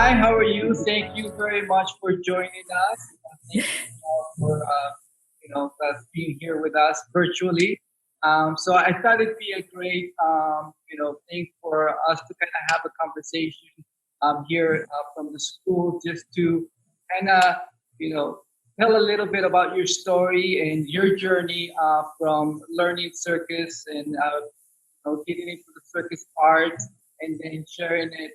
Hi, how are you? Thank you very much for joining us. Thank you for being here with us virtually. So I thought it'd be a great thing for us to kind of have a conversation here from the school, just to kind of you know tell a little bit about your story and your journey from learning circus and getting into the circus arts and then sharing it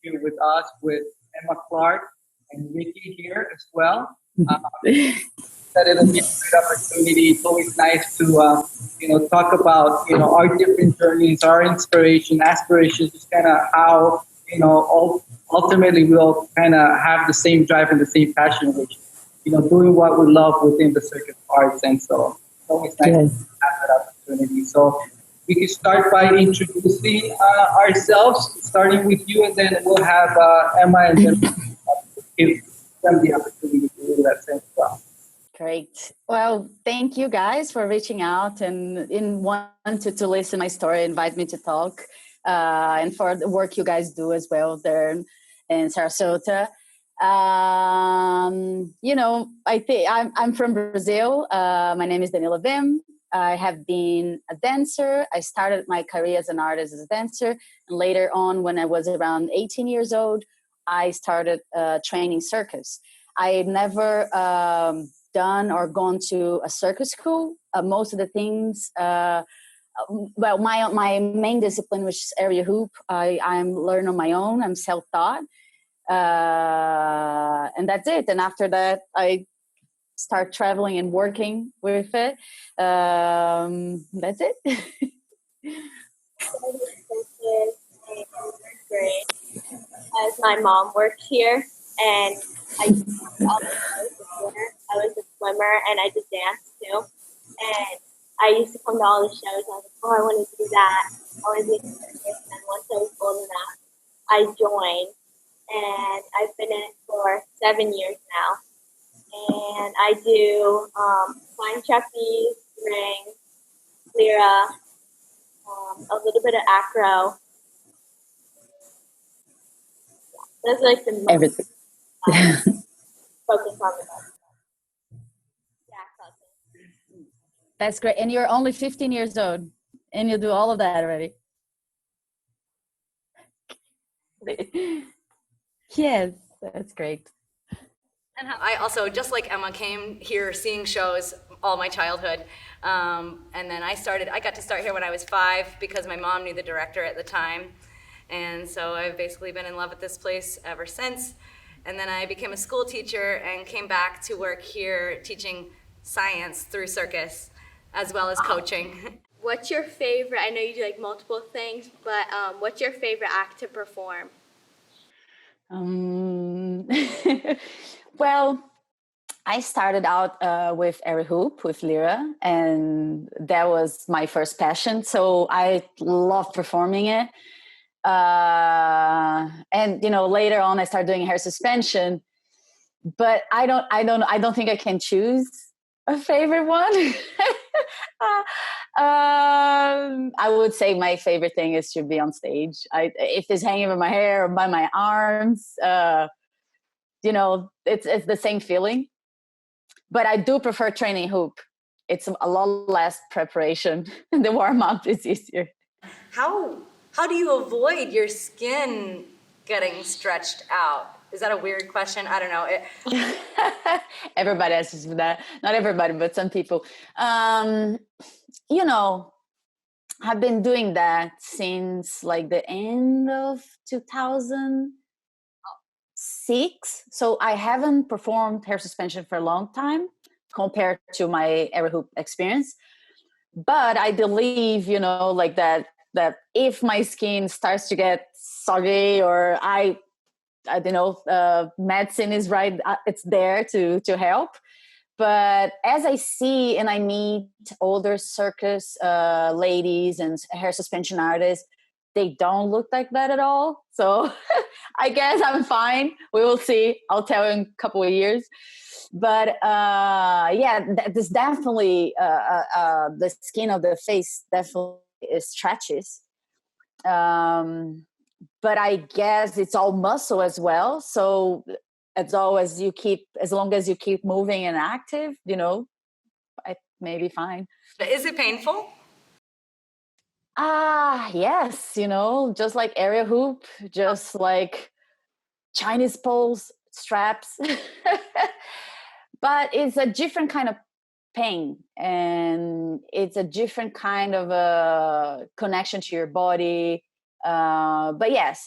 here with us, with Emma Clarke and Rikki here as well. That it'll be a great opportunity. It's always nice to talk about our different journeys, our inspiration, aspirations, just kind of how ultimately we'll kind of have the same drive and the same passion, which doing what we love within the circus arts. And so it's always nice to have that opportunity. So we can start by introducing ourselves, starting with you, and then we'll have Emma, and then give them the opportunity to do that same as well. Great. Well, thank you guys for reaching out and wanted to listen to my story, invite me to talk, and for the work you guys do as well there in Sarasota. I think I'm from Brazil. My name is Danila Bim. I have been a dancer. I started my career as an artist, as a dancer. And later on, when I was around 18 years old, I started training circus. I never done or gone to a circus school. Most of the things, my main discipline, which is area hoop, I'm learning on my own. I'm self-taught. And that's it. And after that, I start traveling and working with it. That's it. Grade, as my mom worked here, and I was a swimmer and I did dance too. And I used to come to all the shows. I was like, oh, I want to do that. I want to do this. And once I was old enough, I joined, and I've been in it for 7 years now. And I do flying trapeze, ring, Lyra, a little bit of acro. That's like the most Everything. focus on the most. Yeah, That's great. And you're only 15 years old, and you do all of that already. Yes, that's great. And I also, just like Emma, came here seeing shows all my childhood. And then I got to start here when I was 5 because my mom knew the director at the time. And so I've basically been in love with this place ever since. And then I became a school teacher and came back to work here teaching science through circus, as well as coaching. What's your favorite, I know you do like multiple things, but what's your favorite act to perform? Well, I started out with air hoop with Lyra, and that was my first passion. So I love performing it. And later on I started doing hair suspension, but I don't think I can choose a favorite one. I would say my favorite thing is to be on stage. If it's hanging over my hair or by my arms, it's the same feeling. But I do prefer training hoop. It's a lot less preparation. The warm up is easier. How do you avoid your skin getting stretched out? Is that a weird question? I don't know. Everybody asks me that. Not everybody, but some people. I've been doing that since like the end of 2006. So I haven't performed hair suspension for a long time compared to my air hoop experience. But I believe, like that if my skin starts to get soggy, or I don't know, medicine is right, it's there to help. But as I see and I meet older circus ladies and hair suspension artists, they don't look like that at all. So I guess I'm fine. We will see. I'll tell you in a couple of years. But there's definitely the skin of the face definitely stretches. but I guess it's all muscle as well. So as long as you keep moving and active, I may be fine. Is it painful? Yes, just like area hoop, just like Chinese poles, straps. But it's a different kind of pain, and it's a different kind of a connection to your body. But yes,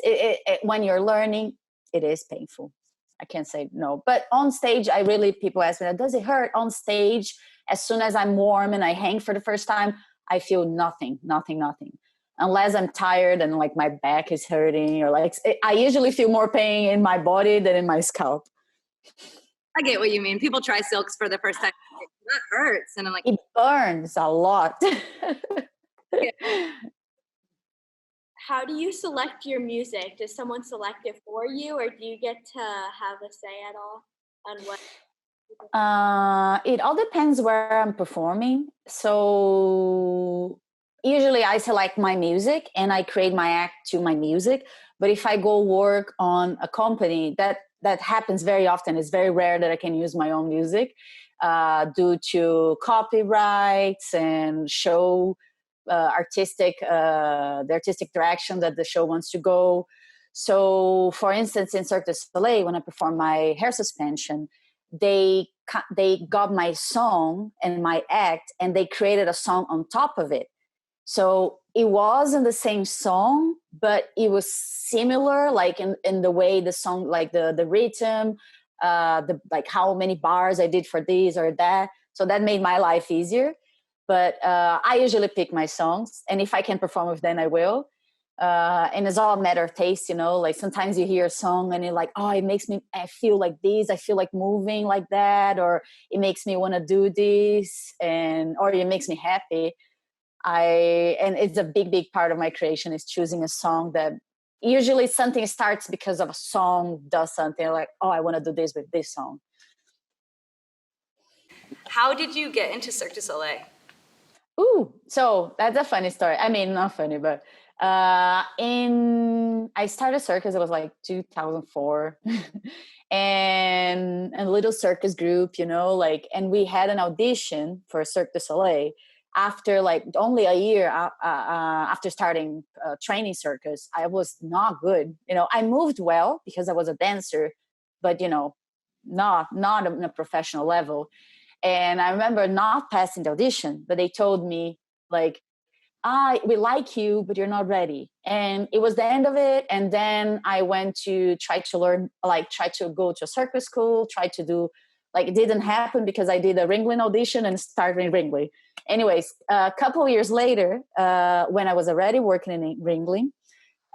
when you're learning, it is painful. I can't say no. But on stage, people ask me, does it hurt on stage? As soon as I'm warm and I hang for the first time, I feel nothing. Unless I'm tired and like my back is hurting, or like I usually feel more pain in my body than in my scalp. I get what you mean. People try silks for the first time. That hurts. And I'm like, it burns a lot. How do you select your music? Does someone select it for you, or do you get to have a say at all on what? It all depends where I'm performing. So usually I select my music and I create my act to my music. But if I go work on a company, that happens very often. It's very rare that I can use my own music due to copyrights and show the artistic direction that the show wants to go. So, for instance, in Cirque du Soleil, when I perform my hair suspension, they got my song and my act, and they created a song on top of it. So it wasn't the same song, but it was similar, like in the way the song, like the rhythm, like how many bars I did for this or that. So that made my life easier. But I usually pick my songs, and if I can perform with them, I will. And it's all a matter of taste, like sometimes you hear a song and you're like, oh, I feel like this, I feel like moving like that, or it makes me want to do this, or it makes me happy. And it's a big part of my creation is choosing a song that usually something starts because of a song does something like, oh, I want to do this with this song. How did you get into Cirque du Soleil? Ooh, so that's a funny story. I mean, not funny, but I started circus. It was like 2004, and a little circus group, and we had an audition for Cirque du Soleil after like only a year after starting training circus. I was not good. I moved well because I was a dancer, but not on a professional level. And I remember not passing the audition, but they told me like, we like you, but you're not ready. And it was the end of it. And then I went to try to learn, like try to go to a circus school, try to do, like it didn't happen because I did a Ringling audition and started Ringling. Anyways, a couple of years later, when I was already working in Ringling,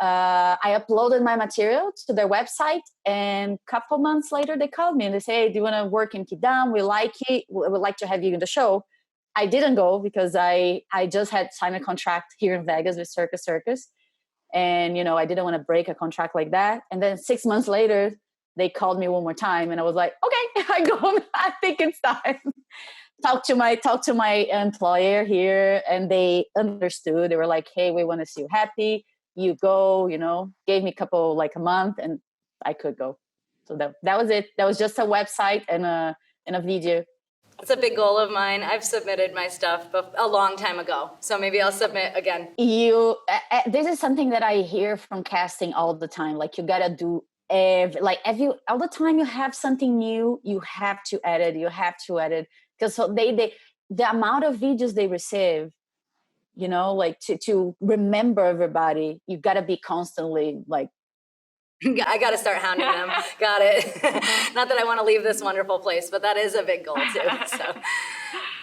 I uploaded my material to their website, and a couple months later they called me and they say, hey, do you want to work in Kidam? We like it. We would like to have you in the show. I didn't go because I just had signed a contract here in Vegas with Circus. And, I didn't want to break a contract like that. And then 6 months later, they called me one more time and I was like, okay, I go. I think it's time. Talk to my employer here, and they understood. They were like, hey, we want to see you happy. You go, gave me a month and I could go. So that was it. That was just a website and a video. It's a big goal of mine. I've submitted my stuff a long time ago, so maybe I'll submit again. This is something that I hear from casting all the time. Like you gotta do all the time you have something new, you have to edit. Because so the amount of videos they receive, like to remember everybody, you gotta be constantly like. I got to start hounding them. Got it. Not that I want to leave this wonderful place, but that is a big goal too. So,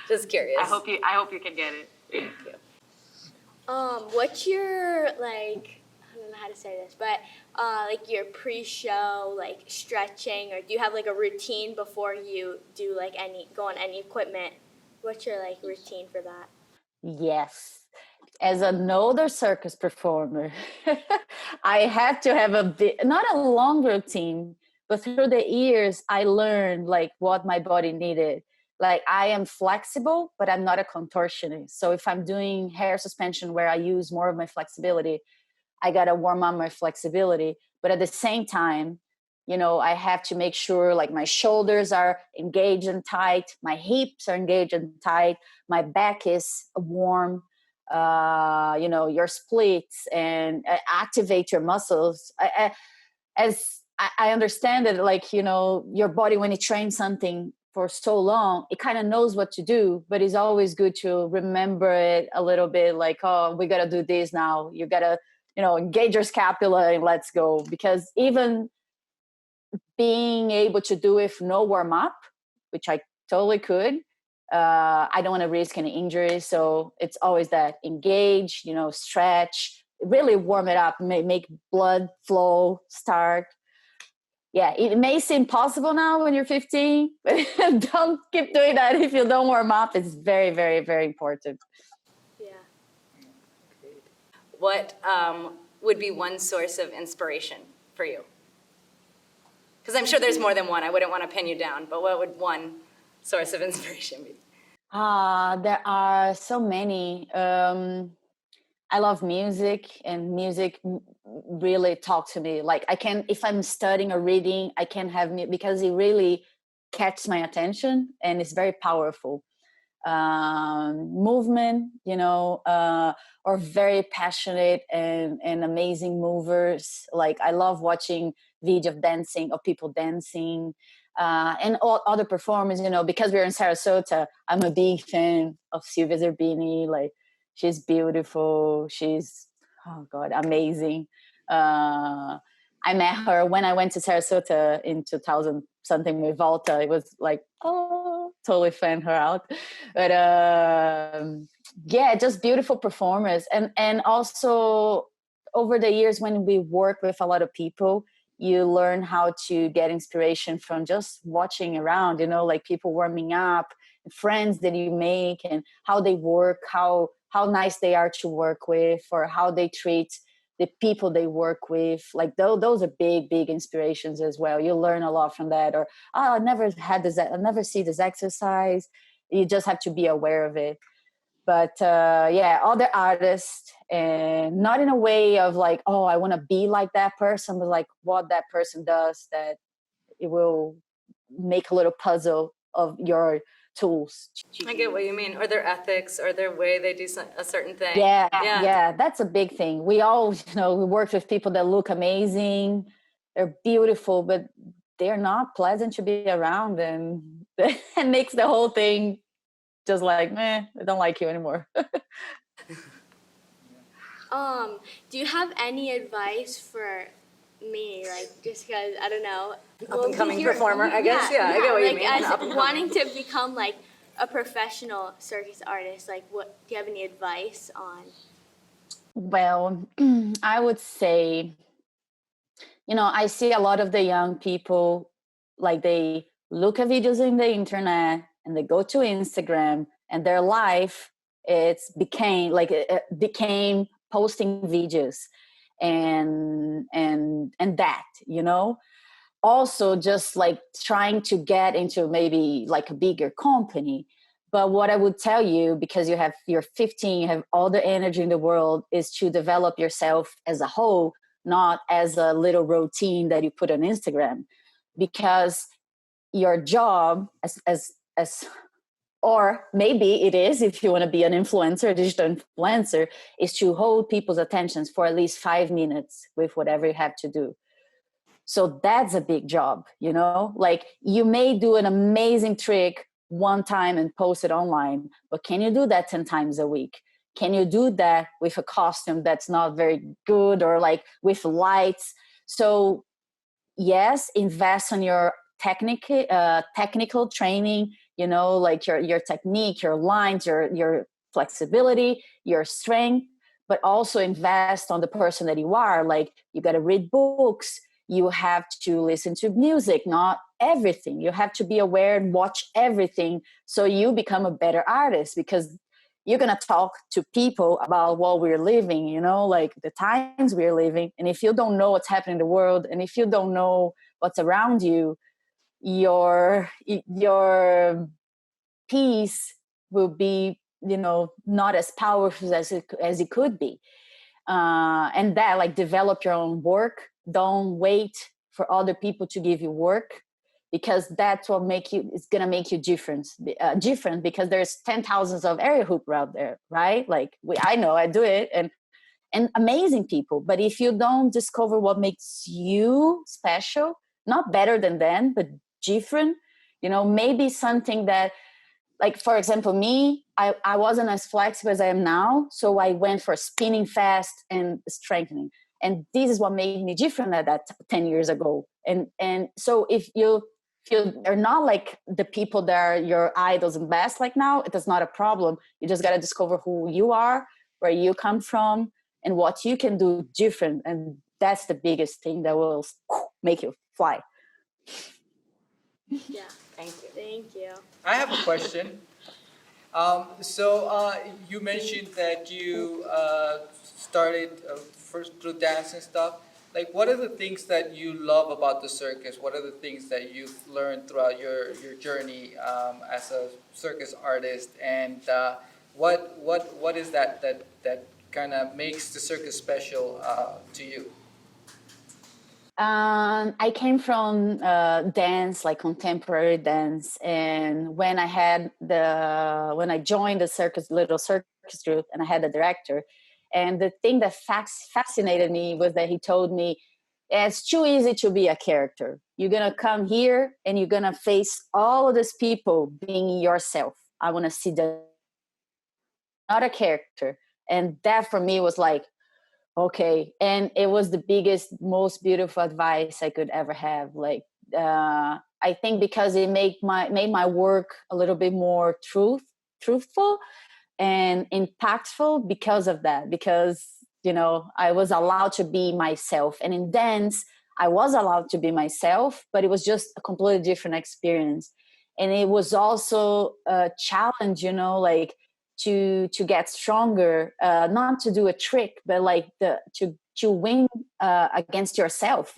just curious. I hope you can get it. Thank you. What's your I don't know how to say this, but your pre-show stretching, or do you have a routine before you do go on any equipment? What's your routine for that? Yes. As an older circus performer, I have to have not a long routine, but through the years, I learned what my body needed. I am flexible, but I'm not a contortionist. So if I'm doing hair suspension where I use more of my flexibility, I got to warm up my flexibility. But at the same time, you know, I have to make sure like my shoulders are engaged and tight, my hips are engaged and tight, my back is warm, you know, your splits, and activate your muscles. I understand that, like, you know, your body, when it trains something for so long, it kind of knows what to do, but it's always good to remember it a little bit, like, oh, we got to do this now. You got to, you know, engage your scapula and let's go. Because even being able to do it with no warm up, which I totally could, I don't want to risk any injuries. So it's always that engage, you know, stretch, really warm it up, make blood flow start. Yeah, it may seem possible now when you're 15, but don't keep doing that if you don't warm up. It's very, very, very important. Yeah. What would be one source of inspiration for you? Because I'm sure there's more than one. I wouldn't want to pin you down, but what would one source of inspiration be? There are so many. I love music, and music really talks to me. Like, I can, if I'm studying or reading, I can have because it really catches my attention and it's very powerful. Movement, you know, or very passionate and amazing movers. Like, I love watching video of dancing, of people dancing, and all other performers, you know, because we're in Sarasota, I'm a big fan of Silvia Zerbini. Like, she's beautiful. She's, oh God, amazing. I met her when I went to Sarasota in 2000 something with Volta. It was like, oh, totally fan her out. But yeah, just beautiful performers. And also over the years, when we work with a lot of people, you learn how to get inspiration from just watching around, you know, like people warming up, friends that you make, and how they work, how nice they are to work with, or how they treat the people they work with. Like, those are big inspirations as well. You learn a lot from that. Or, oh, I never see this exercise. You just have to be aware of it. But yeah, other artists, and not in a way of like, oh, I want to be like that person, but like what that person does, that it will make a little puzzle of your tools. I get what you mean, or their ethics, or their way they do a certain thing. Yeah, that's a big thing. We all, you know, we work with people that look amazing, they're beautiful, but they're not pleasant to be around, and it makes the whole thing just like, I don't like you anymore. Do you have any advice for me? Like, just because, I don't know. Up and coming performer, I guess. Yeah, I get what you mean. As wanting to become like a professional circus artist, like, what do you have any advice on? Well, I would say, you know, I see a lot of the young people, like, they look at videos in the internet and they go to Instagram, and their life became posting videos and that, you know. Also, just like trying to get into maybe like a bigger company. But what I would tell you, because you're 15, you have all the energy in the world, is to develop yourself as a whole, not as a little routine that you put on Instagram. Because your job as or maybe it is, if you want to be an influencer, a digital influencer, is to hold people's attentions for at least 5 minutes with whatever you have to do. So that's a big job, you know. Like, you may do an amazing trick one time and post it online, but can you do that 10 times a week? Can you do that with a costume that's not very good, or like with lights? So yes, invest on your technical training, you know, like your technique, your lines, your flexibility, your strength, but also invest on the person that you are. Like, you got to read books, you have to listen to music, not everything. You have to be aware and watch everything, so you become a better artist, because you're going to talk to people about what we're living, you know, like the times we're living. And if you don't know what's happening in the world, and if you don't know what's around you, your piece will be, you know, not as powerful as it could be. and that, like, develop your own work. Don't wait for other people to give you work, because that's what it's gonna make you different, because there's 10,000s of area hooper out there, right? Like, I know I do it, and amazing people. But if you don't discover what makes you special, not better than them, but different, maybe something that, like, for example, me, I wasn't as flexible as I am now. So I went for spinning fast and strengthening. And this is what made me different at that 10 years ago. And so if you're not like the people that are your idols and best like now, it is not a problem. You just got to discover who you are, where you come from, and what you can do different. And that's the biggest thing that will make you fly. Yeah. Thank you. Thank you. I have a question. You mentioned that you started first through dance and stuff. Like, what are the things that you love about the circus? What are the things that you've learned throughout your journey as a circus artist? And what is that kind of makes the circus special to you? I came from dance, like contemporary dance, and when I joined the little circus group, and I had a director, and the thing that fascinated me was that he told me, it's too easy to be a character. You're gonna come here and you're gonna face all of these people being yourself. I want to see not a character, and that for me was like, okay. And it was the biggest, most beautiful advice I could ever have. Like, I think because it made my work a little bit more truthful and impactful because of that. Because, I was allowed to be myself. And in dance, I was allowed to be myself, but it was just a completely different experience. And it was also a challenge, like, to get stronger, not to do a trick, but like to win against yourself.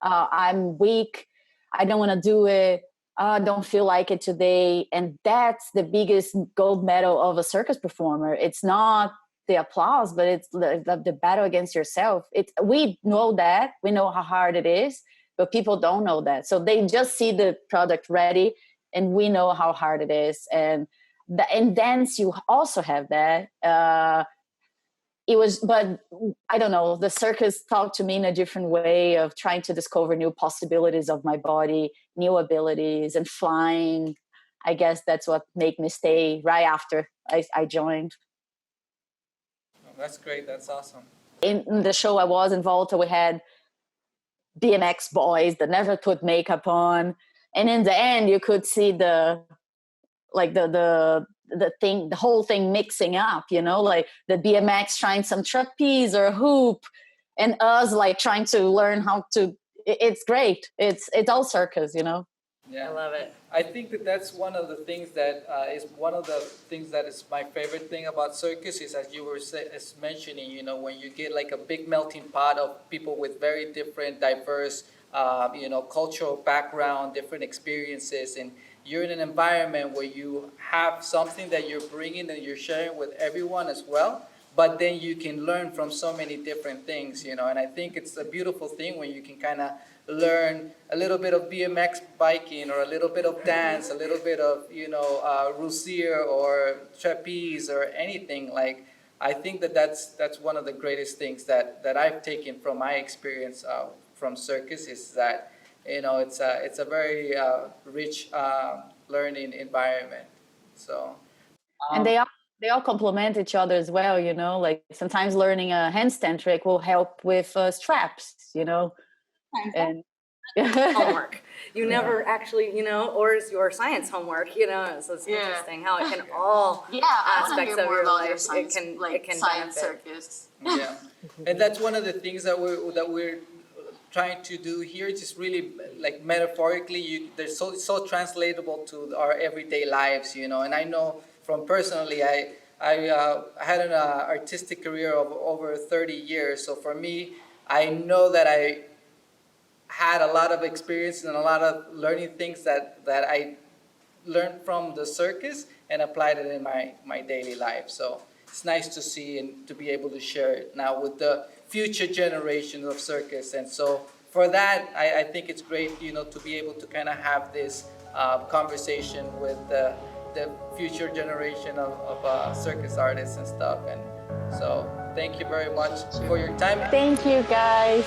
I'm weak, I don't want to do it, I don't feel like it today. And that's the biggest gold medal of a circus performer. It's not the applause, but it's the battle against yourself. We know that, we know how hard it is, but people don't know that. So they just see the product ready, and we know how hard it is. And in dance, you also have that. But I don't know, the circus talked to me in a different way of trying to discover new possibilities of my body, new abilities, and flying. I guess that's what made me stay right after I joined. Oh, that's great. That's awesome. In the show I was involved, we had BMX boys that never put makeup on. And in the end, you could see the whole thing mixing up, like the BMX trying some trapeze or hoop, and us like trying to learn how to. It's great. It's all circus, Yeah, I love it. I think that's one of the things that is my favorite thing about circus is, as you were mentioning, when you get like a big melting pot of people with very different, diverse, cultural background, different experiences, and you're in an environment where you have something that you're bringing and you're sharing with everyone as well, but then you can learn from so many different things, and I think it's a beautiful thing when you can kind of learn a little bit of BMX biking, or a little bit of dance, a little bit of, Roussier or trapeze or anything. Like, I think that's one of the greatest things that I've taken from my experience from circus, is that it's a very rich learning environment. So, and they all complement each other as well. Like sometimes learning a handstand trick will help with straps. And Homework. You never actually, or it's your science homework, so it's interesting how it can all aspects of your life, science, it can science benefit. circus. Yeah, and that's one of the things that we're trying to do here. Just really, like, metaphorically, they're so translatable to our everyday lives, And I know from personally, I had an artistic career of over 30 years. So for me, I know that I had a lot of experience and a lot of learning things that I learned from the circus and applied it in my daily life. So it's nice to see and to be able to share it now with the future generation of circus. And so for that, I think it's great, to be able to kind of have this conversation with the future generation of circus artists and stuff. And so thank you very much for your time. Thank you, guys.